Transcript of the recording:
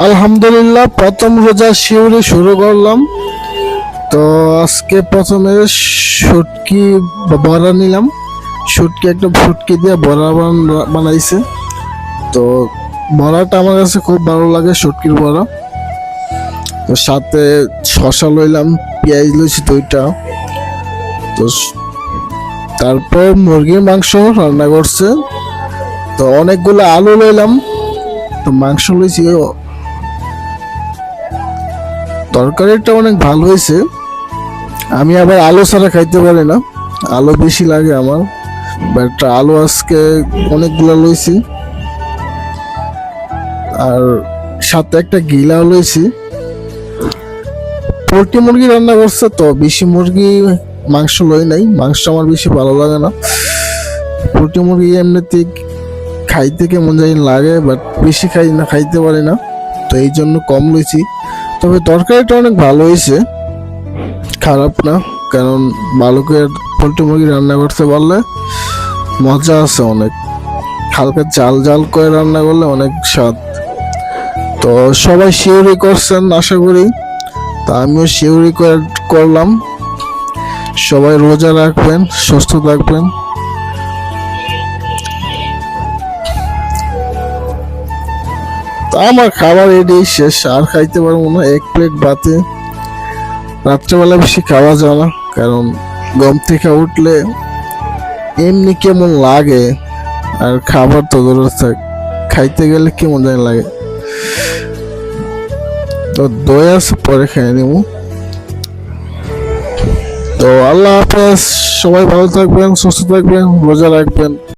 আলহামদুলিল্লাহ, প্রথম রোজা শিউরে শুরু করলাম। তো আজকে প্রথমে শুটকি বড়া নিলাম। শুটকি একটা ফুটকি দিয়ে বড়া বানাইছে। তো বড়াটা আমার কাছে খুব ভালো লাগে, শুটকির বড়া। তো সাথে শসা লইলাম, পেঁয়াজ লইছি 2টা। তো তারপর মুরগির মাংস রান্না করছে। তো অনেকগুলো আলু লইলাম, তো মাংস লইছি। তরকারিটা অনেক ভালো হয়েছে। আমি আবার আলু ছাড়া খাইতে পারি না, আলু বেশি লাগে আমার। বাট আলু আজকে অনেকগুলো লইছি, আর সাথে একটা গিলাও লইছি। পোল্ট্রি মুরগি রান্না করছে, তো বেশি মুরগি মাংস লই নাই, মাংস আমার বেশি ভালো লাগে না। পোল্ট্রি মুরগি এমনিতে খাইতে কেমন জানি লাগে, বাট বেশি খাইতে পারি না, তো এই জন্য কম লইছি। তবে তরকারিটা অনেক ভালো হয়েছে, খারাপ না। কারণ ভালো করে পোল্ট্রি মুরগি রান্না করতে পারলে মজা আছে অনেক। হালকা জাল জাল করে রান্না করলে অনেক স্বাদ। তো সবাই শিউরি করছেন আশা করি, তা আমিও শিউরি করলাম। সবাই রোজা রাখবেন, সুস্থ থাকবেন। তা আমার খাবার এটাই শেষ, আর খাইতে পারবো না। 1 প্লেট ভাতে রাত্রেবেলা বেশি খাওয়া যায় না, কারণ ঘুম থেকে উঠলে এমনি কেমন লাগে, আর খাবার তো দূরে থাক, খাইতে গেলে কেমন জানি লাগে। তো দই আছে, পরে খেয়ে নেব। তো আল্লাহ হাফেজ, সবাই ভালো থাকবেন, সুস্থ থাকবেন, রোজা রাখবেন।